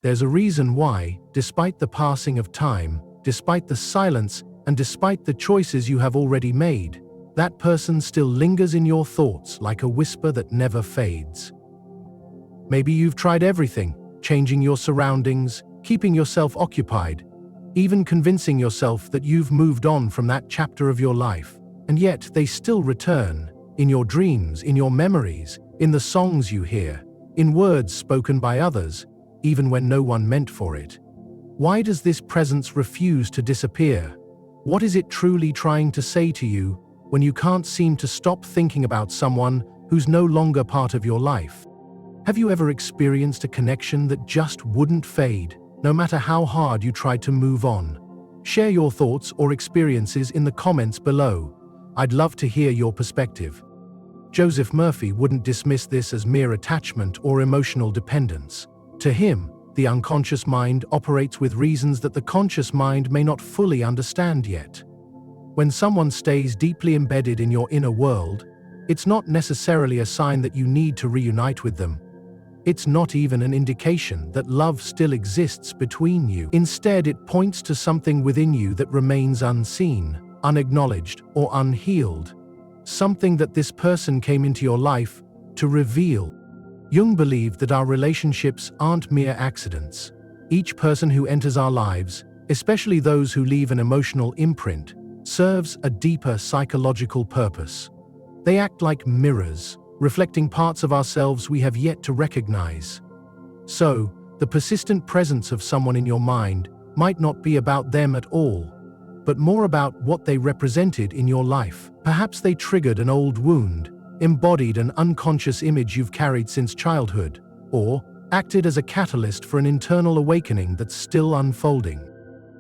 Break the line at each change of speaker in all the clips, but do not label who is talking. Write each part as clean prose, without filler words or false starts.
There's a reason why, despite the passing of time, despite the silence, and despite the choices you have already made, that person still lingers in your thoughts like a whisper that never fades. Maybe you've tried everything, changing your surroundings, keeping yourself occupied, even convincing yourself that you've moved on from that chapter of your life, and yet they still return, in your dreams, in your memories, in the songs you hear, in words spoken by others, even when no one meant for it. Why does this presence refuse to disappear? What is it truly trying to say to you when you can't seem to stop thinking about someone who's no longer part of your life? Have you ever experienced a connection that just wouldn't fade, no matter how hard you tried to move on? Share your thoughts or experiences in the comments below. I'd love to hear your perspective. Joseph Murphy wouldn't dismiss this as mere attachment or emotional dependence. To him, the unconscious mind operates with reasons that the conscious mind may not fully understand yet. When someone stays deeply embedded in your inner world, it's not necessarily a sign that you need to reunite with them. It's not even an indication that love still exists between you. Instead, it points to something within you that remains unseen, unacknowledged, or unhealed. Something that this person came into your life to reveal. Jung believed that our relationships aren't mere accidents. Each person who enters our lives, especially those who leave an emotional imprint, serves a deeper psychological purpose. They act like mirrors, reflecting parts of ourselves we have yet to recognize. So, the persistent presence of someone in your mind might not be about them at all, but more about what they represented in your life. Perhaps they triggered an old wound, embodied an unconscious image you've carried since childhood, or acted as a catalyst for an internal awakening that's still unfolding.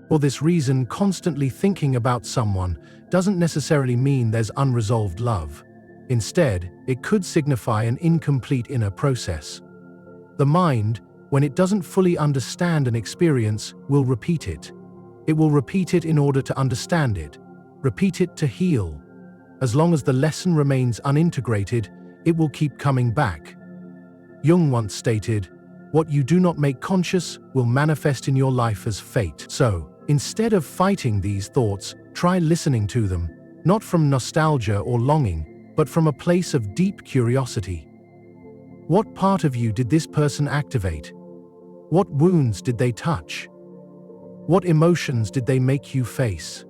For this reason, constantly thinking about someone doesn't necessarily mean there's unresolved love. Instead, it could signify an incomplete inner process. The mind, when it doesn't fully understand an experience, will repeat it. It will repeat it in order to understand it, repeat it to heal. As long as the lesson remains unintegrated, it will keep coming back. Jung once stated, "What you do not make conscious will manifest in your life as fate." So, instead of fighting these thoughts, try listening to them, not from nostalgia or longing, but from a place of deep curiosity. What part of you did this person activate? What wounds did they touch? What emotions did they make you face?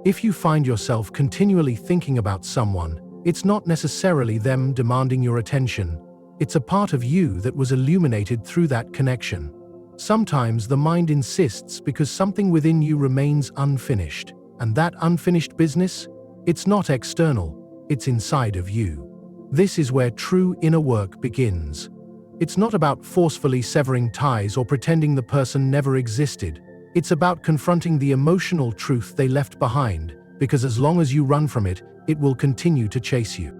If you find yourself continually thinking about someone, it's not necessarily them demanding your attention. It's a part of you that was illuminated through that connection. Sometimes the mind insists because something within you remains unfinished. And that unfinished business? It's not external, it's inside of you. This is where true inner work begins. It's not about forcefully severing ties or pretending the person never existed. It's about confronting the emotional truth they left behind, because as long as you run from it, it will continue to chase you.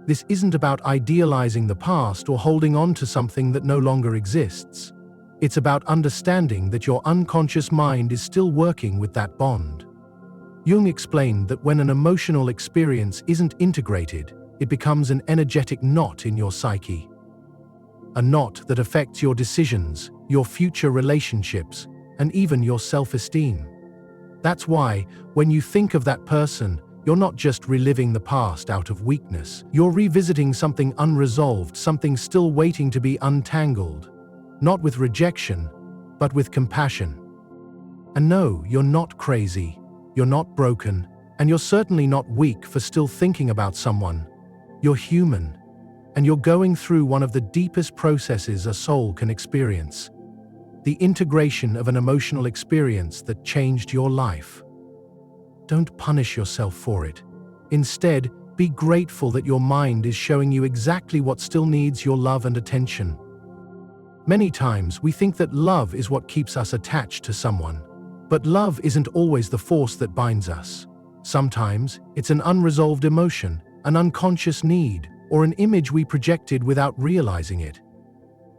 This isn't about idealizing the past or holding on to something that no longer exists. It's about understanding that your unconscious mind is still working with that bond. Jung explained that when an emotional experience isn't integrated, it becomes an energetic knot in your psyche. A knot that affects your decisions, your future relationships, and even your self-esteem. That's why, when you think of that person, you're not just reliving the past out of weakness. You're revisiting something unresolved, something still waiting to be untangled. Not with rejection, but with compassion. And no, you're not crazy, you're not broken, and you're certainly not weak for still thinking about someone. You're human, and you're going through one of the deepest processes a soul can experience. The integration of an emotional experience that changed your life. Don't punish yourself for it. Instead, be grateful that your mind is showing you exactly what still needs your love and attention. Many times we think that love is what keeps us attached to someone. But love isn't always the force that binds us. Sometimes it's an unresolved emotion, an unconscious need, or an image we projected without realizing it.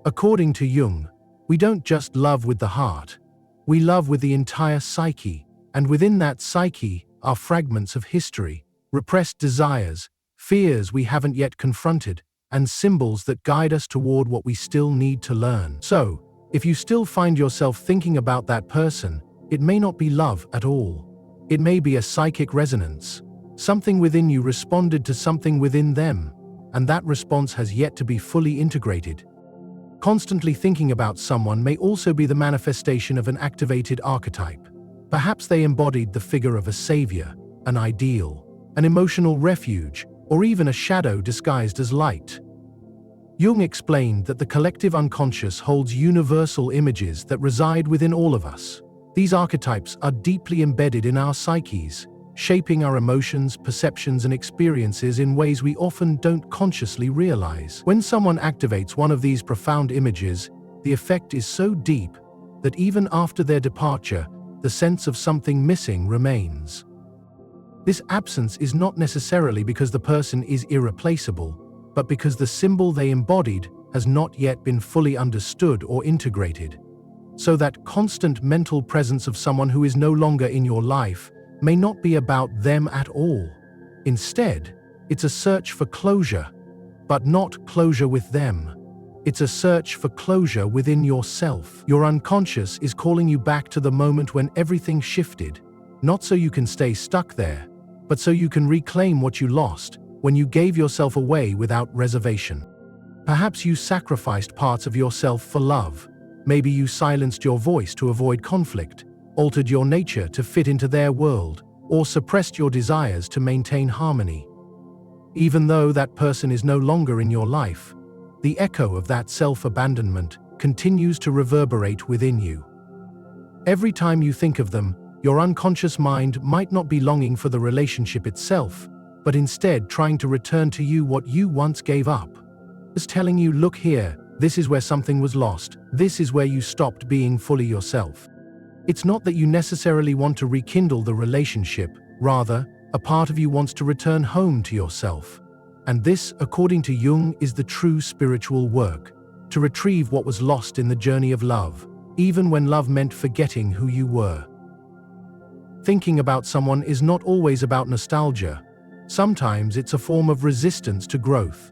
According to Jung, we don't just love with the heart, we love with the entire psyche, and within that psyche are fragments of history, repressed desires, fears we haven't yet confronted, and symbols that guide us toward what we still need to learn. So, If you still find yourself thinking about that person, it may not be love at all. It may be a psychic resonance. Something within you responded to something within them, and that response has yet to be fully integrated. Constantly thinking about someone may also be the manifestation of an activated archetype. Perhaps they embodied the figure of a savior, an ideal, an emotional refuge, or even a shadow disguised as light. Jung explained that the collective unconscious holds universal images that reside within all of us. These archetypes are deeply embedded in our psyches, shaping our emotions, perceptions, and experiences in ways we often don't consciously realize. When someone activates one of these profound images, the effect is so deep that even after their departure, the sense of something missing remains. This absence is not necessarily because the person is irreplaceable, but because the symbol they embodied has not yet been fully understood or integrated. So that constant mental presence of someone who is no longer in your life may not be about them at all. Instead, it's a search for closure, but not closure with them. It's a search for closure within yourself. Your unconscious is calling you back to the moment when everything shifted, not so you can stay stuck there, but so you can reclaim what you lost when you gave yourself away without reservation. Perhaps you sacrificed parts of yourself for love. Maybe you silenced your voice to avoid conflict, altered your nature to fit into their world, or suppressed your desires to maintain harmony. Even though that person is no longer in your life, the echo of that self-abandonment continues to reverberate within you. Every time you think of them, your unconscious mind might not be longing for the relationship itself, but instead trying to return to you what you once gave up. It's telling you, look here, this is where something was lost, this is where you stopped being fully yourself. It's not that you necessarily want to rekindle the relationship, rather, a part of you wants to return home to yourself. And this, according to Jung, is the true spiritual work, to retrieve what was lost in the journey of love, even when love meant forgetting who you were. Thinking about someone is not always about nostalgia. Sometimes it's a form of resistance to growth.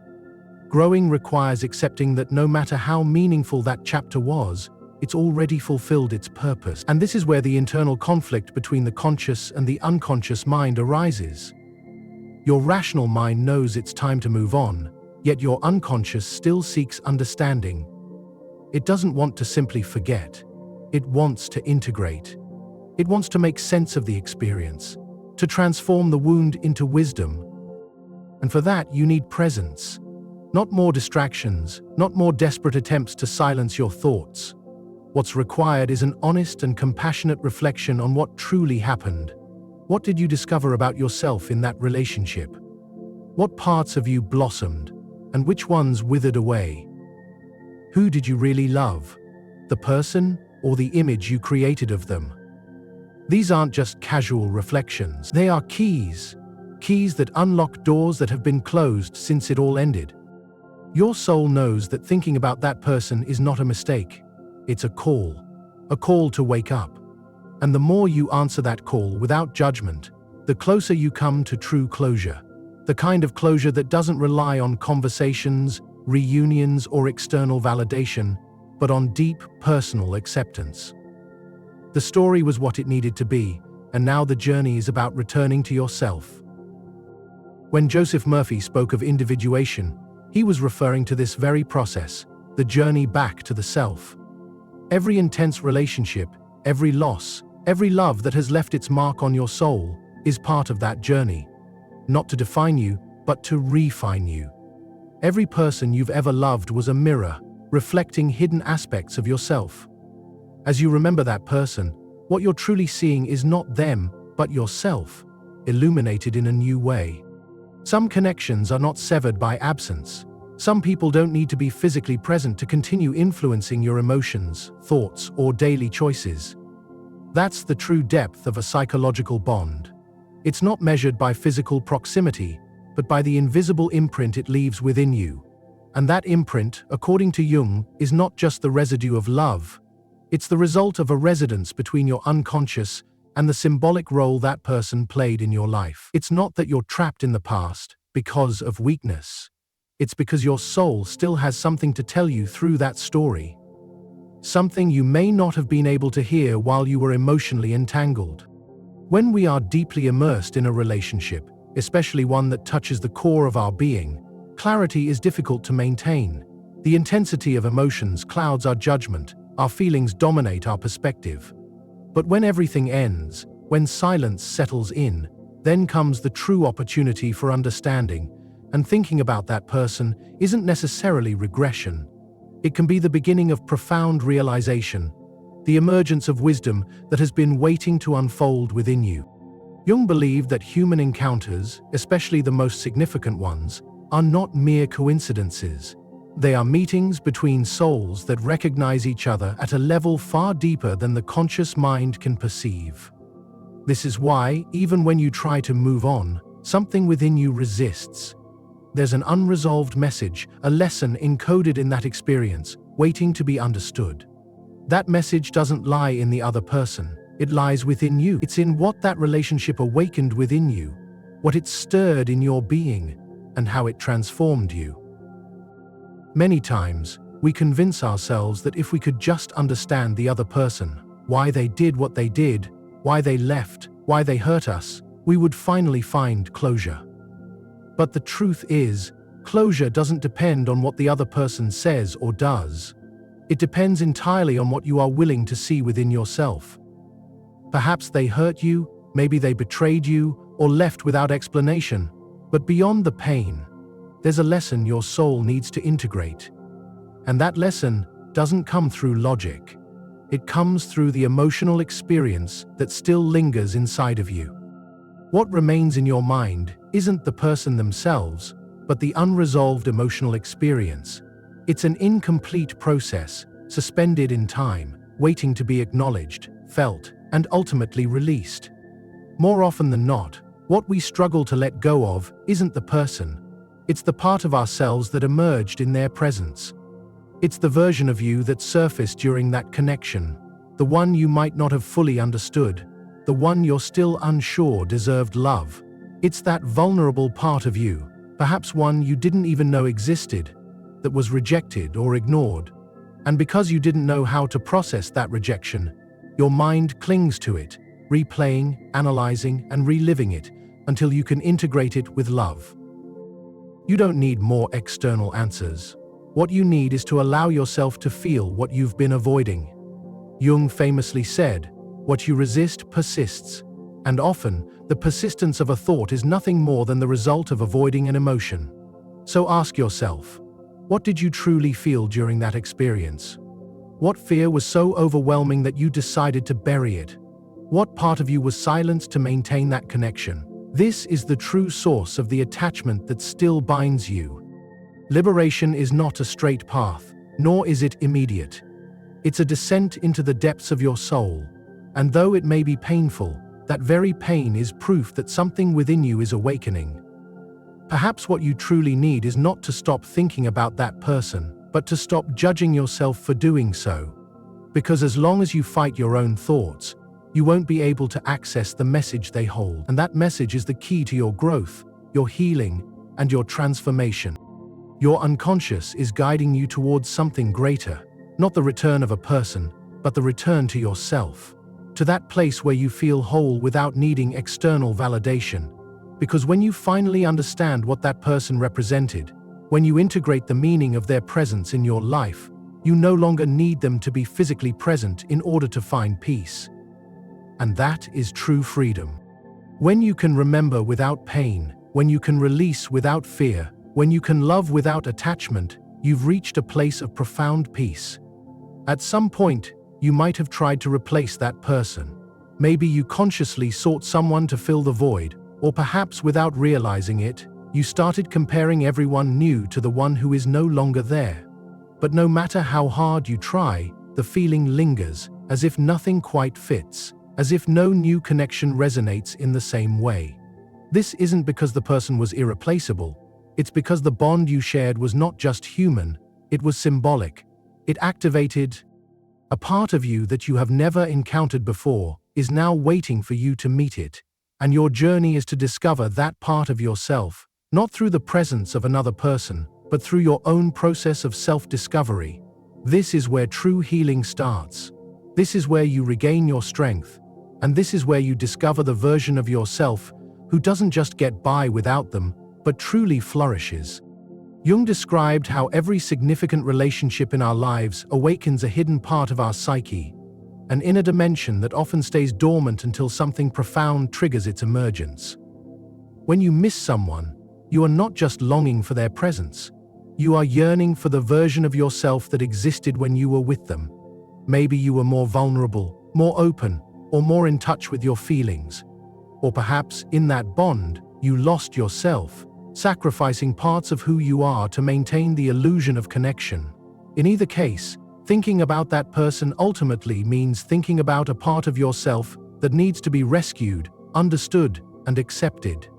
Growing requires accepting that no matter how meaningful that chapter was, it's already fulfilled its purpose. And this is where the internal conflict between the conscious and the unconscious mind arises. Your rational mind knows it's time to move on, yet your unconscious still seeks understanding. It doesn't want to simply forget. It wants to integrate. It wants to make sense of the experience, to transform the wound into wisdom. And for that, you need presence. Not more distractions, not more desperate attempts to silence your thoughts. What's required is an honest and compassionate reflection on what truly happened. What did you discover about yourself in that relationship? What parts of you blossomed, and which ones withered away? Who did you really love? The person, or the image you created of them? These aren't just casual reflections. They are keys that unlock doors that have been closed since it all ended. Your soul knows that thinking about that person is not a mistake. It's a call to wake up. And the more you answer that call without judgment, the closer you come to true closure. The kind of closure that doesn't rely on conversations, reunions, or external validation, but on deep, personal acceptance. The story was what it needed to be, and now the journey is about returning to yourself. When Joseph Murphy spoke of individuation, he was referring to this very process, the journey back to the self. Every intense relationship, every loss, every love that has left its mark on your soul is part of that journey. Not to define you, but to refine you. Every person you've ever loved was a mirror, reflecting hidden aspects of yourself. As you remember that person, what you're truly seeing is not them, but yourself, illuminated in a new way. Some connections are not severed by absence. Some people don't need to be physically present to continue influencing your emotions, thoughts, or daily choices. That's the true depth of a psychological bond. It's not measured by physical proximity, but by the invisible imprint it leaves within you. And that imprint, according to Jung, is not just the residue of love. It's the result of a resonance between your unconscious and the symbolic role that person played in your life. It's not that you're trapped in the past because of weakness. It's because your soul still has something to tell you through that story. something you may not have been able to hear while you were emotionally entangled. When we are deeply immersed in a relationship, especially one that touches the core of our being, clarity is difficult to maintain. The intensity of emotions clouds our judgment, our feelings dominate our perspective. But when everything ends, when silence settles in, then comes the true opportunity for understanding, and thinking about that person isn't necessarily regression. It can be the beginning of profound realization, the emergence of wisdom that has been waiting to unfold within you. Jung believed that human encounters, especially the most significant ones, are not mere coincidences. They are meetings between souls that recognize each other at a level far deeper than the conscious mind can perceive. This is why, even when you try to move on, something within you resists. There's an unresolved message, a lesson encoded in that experience, waiting to be understood. That message doesn't lie in the other person, it lies within you. It's in what that relationship awakened within you, what it stirred in your being, and how it transformed you. Many times, we convince ourselves that if we could just understand the other person, why they did what they did, why they left, why they hurt us, we would finally find closure. But the truth is, closure doesn't depend on what the other person says or does. It depends entirely on what you are willing to see within yourself. Perhaps they hurt you, maybe they betrayed you, or left without explanation. But beyond the pain, there's a lesson your soul needs to integrate. And that lesson doesn't come through logic. It comes through the emotional experience that still lingers inside of you. What remains in your mind isn't the person themselves, but the unresolved emotional experience. It's an incomplete process, suspended in time, waiting to be acknowledged, felt, and ultimately released. More often than not, what we struggle to let go of isn't the person. It's the part of ourselves that emerged in their presence. It's the version of you that surfaced during that connection, the one you might not have fully understood, the one you're still unsure deserved love. It's that vulnerable part of you, perhaps one you didn't even know existed, that was rejected or ignored. And because you didn't know how to process that rejection, your mind clings to it, replaying, analyzing, and reliving it until you can integrate it with love. You don't need more external answers. What you need is to allow yourself to feel what you've been avoiding. Jung famously said, "What you resist persists," and often, the persistence of a thought is nothing more than the result of avoiding an emotion. So ask yourself, what did you truly feel during that experience? What fear was so overwhelming that you decided to bury it? What part of you was silenced to maintain that connection? This is the true source of the attachment that still binds you. Liberation is not a straight path, nor is it immediate. It's a descent into the depths of your soul, and though it may be painful, that very pain is proof that something within you is awakening. Perhaps what you truly need is not to stop thinking about that person, but to stop judging yourself for doing so. Because as long as you fight your own thoughts, you won't be able to access the message they hold, and that message is the key to your growth, your healing, and your transformation. Your unconscious is guiding you towards something greater, not the return of a person, but the return to yourself, to that place where you feel whole without needing external validation. Because when you finally understand what that person represented, when you integrate the meaning of their presence in your life, you no longer need them to be physically present in order to find peace. And that is true freedom. When you can remember without pain, when you can release without fear, when you can love without attachment, you've reached a place of profound peace. At some point, you might have tried to replace that person. Maybe you consciously sought someone to fill the void, or perhaps without realizing it, you started comparing everyone new to the one who is no longer there. But no matter how hard you try, the feeling lingers, as if nothing quite fits, as if no new connection resonates in the same way. This isn't because the person was irreplaceable. It's because the bond you shared was not just human, it was symbolic. It activated a part of you that you have never encountered before, is now waiting for you to meet it. And your journey is to discover that part of yourself, not through the presence of another person, but through your own process of self-discovery. This is where true healing starts. This is where you regain your strength, and this is where you discover the version of yourself who doesn't just get by without them, but truly flourishes. Jung described how every significant relationship in our lives awakens a hidden part of our psyche, an inner dimension that often stays dormant until something profound triggers its emergence. When you miss someone, you are not just longing for their presence. You are yearning for the version of yourself that existed when you were with them. Maybe you were more vulnerable, more open, or more in touch with your feelings. Or perhaps, in that bond, you lost yourself, sacrificing parts of who you are to maintain the illusion of connection. In either case, thinking about that person ultimately means thinking about a part of yourself that needs to be rescued, understood, and accepted.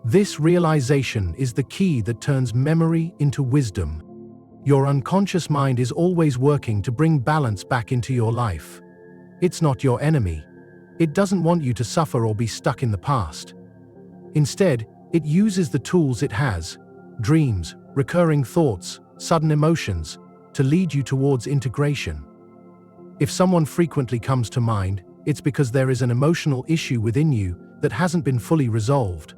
This realization is the key that turns memory into wisdom. Your unconscious mind is always working to bring balance back into your life. It's not your enemy. It doesn't want you to suffer or be stuck in the past. Instead, it uses the tools it has, dreams, recurring thoughts, sudden emotions, to lead you towards integration. If someone frequently comes to mind, it's because there is an emotional issue within you that hasn't been fully resolved.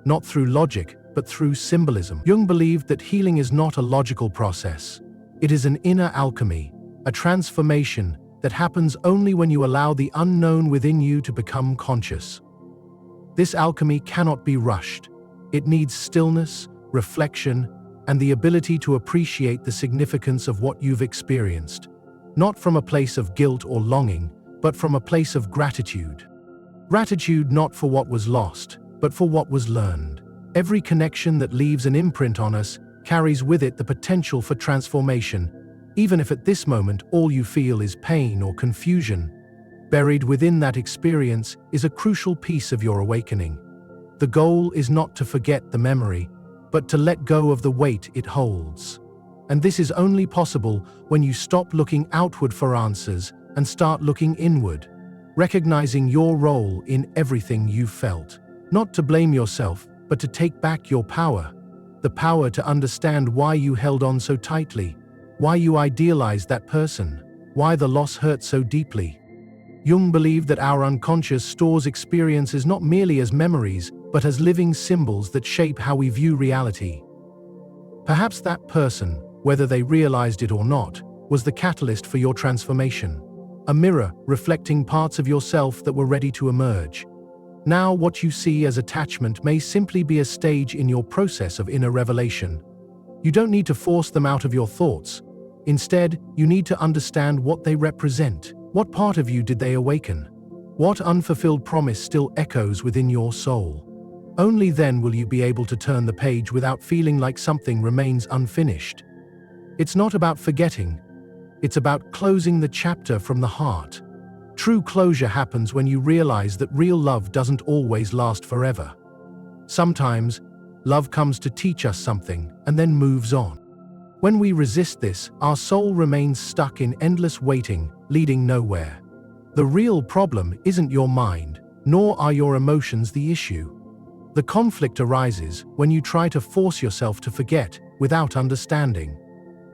Not through logic, but through symbolism. Jung believed that healing is not a logical process. It is an inner alchemy, a transformation that happens only when you allow the unknown within you to become conscious. This alchemy cannot be rushed. It needs stillness, reflection, and the ability to appreciate the significance of what you've experienced, not from a place of guilt or longing, but from a place of gratitude. Gratitude not for what was lost, but for what was learned. Every connection that leaves an imprint on us carries with it the potential for transformation, even if at this moment all you feel is pain or confusion. Buried within that experience is a crucial piece of your awakening. The goal is not to forget the memory, but to let go of the weight it holds. And this is only possible when you stop looking outward for answers and start looking inward, recognizing your role in everything you felt. Not to blame yourself, but to take back your power. The power to understand why you held on so tightly, why you idealized that person, why the loss hurt so deeply. Jung believed that our unconscious stores experiences not merely as memories, but as living symbols that shape how we view reality. Perhaps that person, whether they realized it or not, was the catalyst for your transformation, a mirror reflecting parts of yourself that were ready to emerge. Now, what you see as attachment may simply be a stage in your process of inner revelation. You don't need to force them out of your thoughts. Instead, you need to understand what they represent. What part of you did they awaken? What unfulfilled promise still echoes within your soul? Only then will you be able to turn the page without feeling like something remains unfinished. It's not about forgetting. It's about closing the chapter from the heart. True closure happens when you realize that real love doesn't always last forever. Sometimes, love comes to teach us something and then moves on. When we resist this, our soul remains stuck in endless waiting, leading nowhere. The real problem isn't your mind, nor are your emotions the issue. The conflict arises when you try to force yourself to forget without understanding.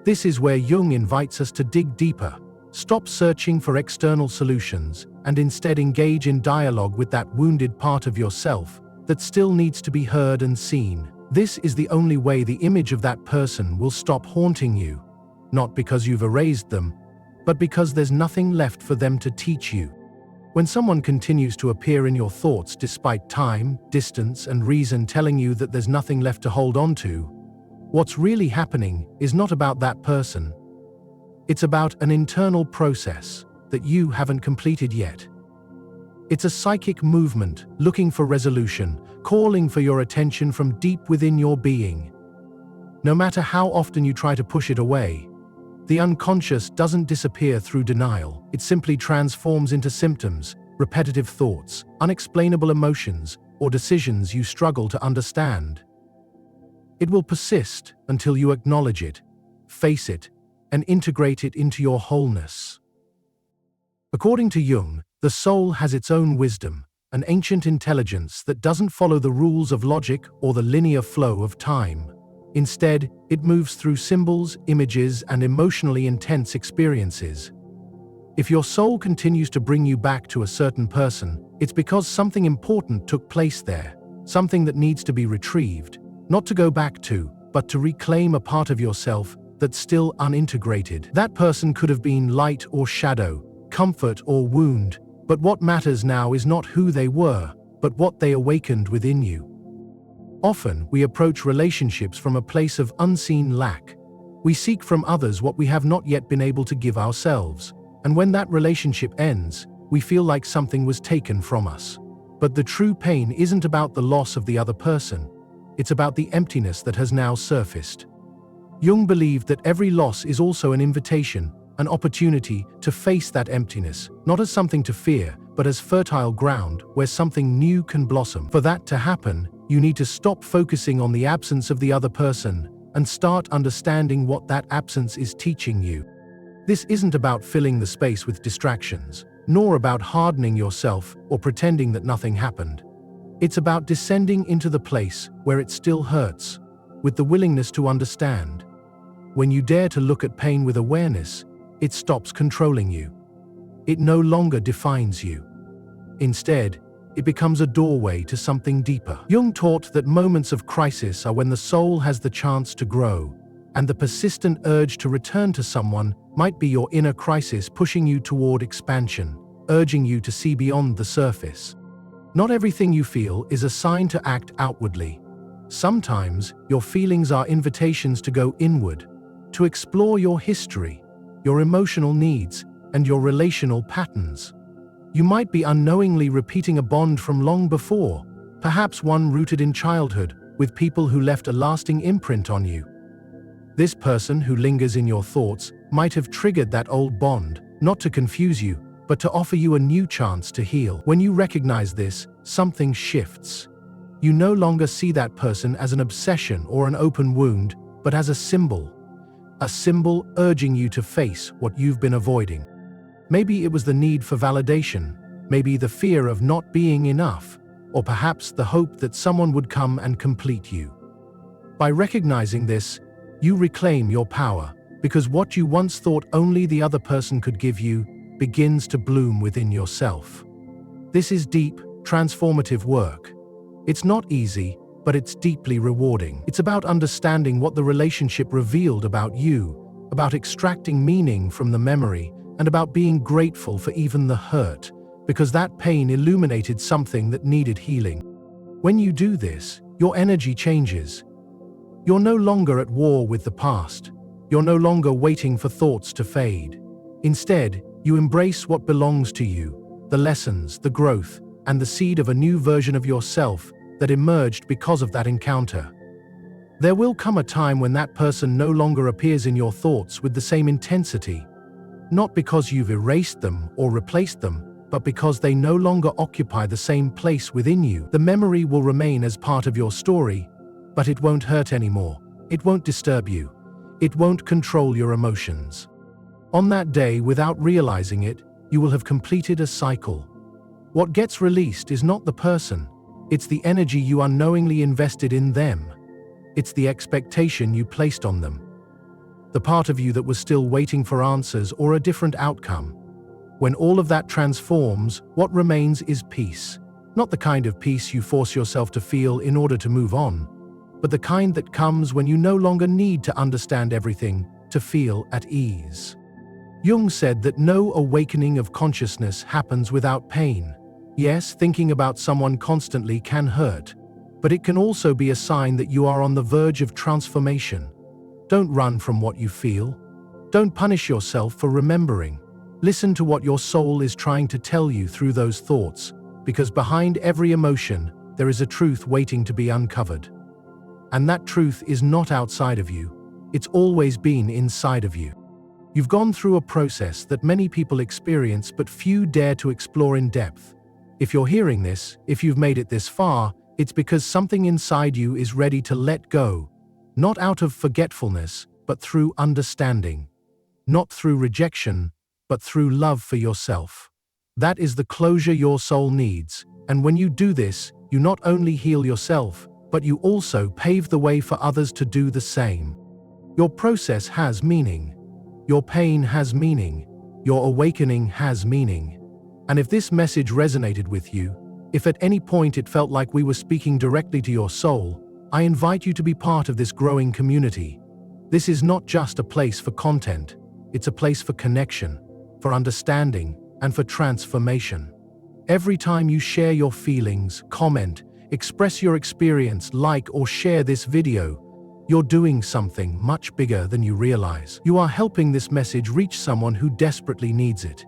This is where Jung invites us to dig deeper. Stop searching for external solutions and instead engage in dialogue with that wounded part of yourself that still needs to be heard and seen. This is the only way the image of that person will stop haunting you, not because you've erased them, but because there's nothing left for them to teach you. When someone continues to appear in your thoughts despite time, distance, and reason telling you that there's nothing left to hold on to, what's really happening is not about that person. It's about an internal process that you haven't completed yet. It's a psychic movement looking for resolution, calling for your attention from deep within your being. No matter how often you try to push it away, the unconscious doesn't disappear through denial. It simply transforms into symptoms, repetitive thoughts, unexplainable emotions, or decisions you struggle to understand. It will persist until you acknowledge it, face it, and integrate it into your wholeness. According to Jung, the soul has its own wisdom, an ancient intelligence that doesn't follow the rules of logic or the linear flow of time. Instead, it moves through symbols, images, and emotionally intense experiences. If your soul continues to bring you back to a certain person, it's because something important took place there, something that needs to be retrieved, not to go back to, but to reclaim a part of yourself that's still unintegrated. That person could have been light or shadow, comfort or wound, but what matters now is not who they were, but what they awakened within you. Often, we approach relationships from a place of unseen lack. We seek from others what we have not yet been able to give ourselves. And when that relationship ends, we feel like something was taken from us. But the true pain isn't about the loss of the other person. It's about the emptiness that has now surfaced. Jung believed that every loss is also an invitation, an opportunity to face that emptiness, not as something to fear, but as fertile ground where something new can blossom. For that to happen, you need to stop focusing on the absence of the other person and start understanding what that absence is teaching you. This isn't about filling the space with distractions, nor about hardening yourself or pretending that nothing happened. It's about descending into the place where it still hurts, with the willingness to understand. When you dare to look at pain with awareness, it stops controlling you. It no longer defines you. Instead, it becomes a doorway to something deeper. Jung taught that moments of crisis are when the soul has the chance to grow, and the persistent urge to return to someone might be your inner crisis pushing you toward expansion, urging you to see beyond the surface. Not everything you feel is a sign to act outwardly. Sometimes, your feelings are invitations to go inward, to explore your history, your emotional needs, and your relational patterns. You might be unknowingly repeating a bond from long before, perhaps one rooted in childhood, with people who left a lasting imprint on you. This person who lingers in your thoughts might have triggered that old bond, not to confuse you, but to offer you a new chance to heal. When you recognize this, something shifts. You no longer see that person as an obsession or an open wound, but as a symbol urging you to face what you've been avoiding. Maybe it was the need for validation, maybe the fear of not being enough, or perhaps the hope that someone would come and complete you. By recognizing this, you reclaim your power, because what you once thought only the other person could give you begins to bloom within yourself. This is deep, transformative work. It's not easy, but it's deeply rewarding. It's about understanding what the relationship revealed about you, about extracting meaning from the memory, and about being grateful for even the hurt, because that pain illuminated something that needed healing. When you do this, your energy changes. You're no longer at war with the past. You're no longer waiting for thoughts to fade. Instead, you embrace what belongs to you, the lessons, the growth, and the seed of a new version of yourself that emerged because of that encounter. There will come a time when that person no longer appears in your thoughts with the same intensity, not because you've erased them or replaced them, but because they no longer occupy the same place within you. The memory will remain as part of your story, but it won't hurt anymore. It won't disturb you. It won't control your emotions. On that day, without realizing it, you will have completed a cycle. What gets released is not the person. It's the energy you unknowingly invested in them. It's the expectation you placed on them. The part of you that was still waiting for answers or a different outcome. When all of that transforms, what remains is peace. Not the kind of peace you force yourself to feel in order to move on, but the kind that comes when you no longer need to understand everything to feel at ease. Jung said that no awakening of consciousness happens without pain. Yes, thinking about someone constantly can hurt, but it can also be a sign that you are on the verge of transformation. Don't run from what you feel. Don't punish yourself for remembering. Listen to what your soul is trying to tell you through those thoughts, because behind every emotion, there is a truth waiting to be uncovered. And that truth is not outside of you. It's always been inside of you. You've gone through a process that many people experience but few dare to explore in depth. If you're hearing this, if you've made it this far, it's because something inside you is ready to let go, not out of forgetfulness, but through understanding. Not through rejection, but through love for yourself. That is the closure your soul needs, and when you do this, you not only heal yourself, but you also pave the way for others to do the same. Your process has meaning. Your pain has meaning. Your awakening has meaning. And if this message resonated with you, if at any point it felt like we were speaking directly to your soul, I invite you to be part of this growing community. This is not just a place for content, it's a place for connection, for understanding, and for transformation. Every time you share your feelings, comment, express your experience, like or share this video, you're doing something much bigger than you realize. You are helping this message reach someone who desperately needs it.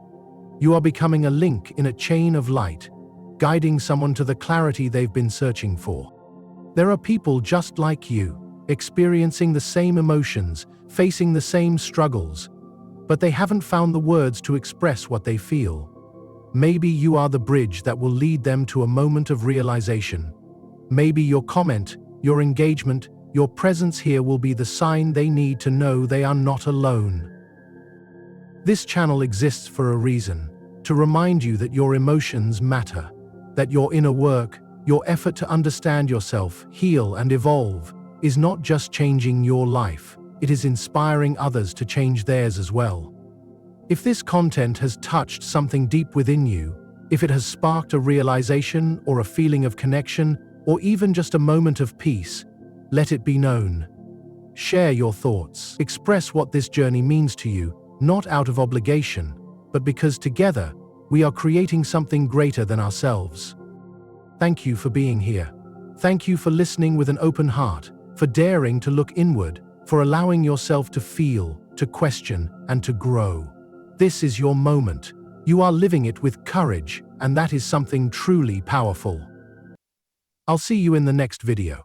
You are becoming a link in a chain of light, guiding someone to the clarity they've been searching for. There are people just like you, experiencing the same emotions, facing the same struggles, but they haven't found the words to express what they feel. Maybe you are the bridge that will lead them to a moment of realization. Maybe your comment, your engagement, your presence here will be the sign they need to know they are not alone. This channel exists for a reason, to remind you that your emotions matter, that your inner work, your effort to understand yourself, heal and evolve, is not just changing your life, it is inspiring others to change theirs as well. If this content has touched something deep within you, if it has sparked a realization or a feeling of connection, or even just a moment of peace, let it be known. Share your thoughts. Express what this journey means to you, not out of obligation, but because together, we are creating something greater than ourselves. Thank you for being here. Thank you for listening with an open heart, for daring to look inward, for allowing yourself to feel, to question, and to grow. This is your moment. You are living it with courage, and that is something truly powerful. I'll see you in the next video.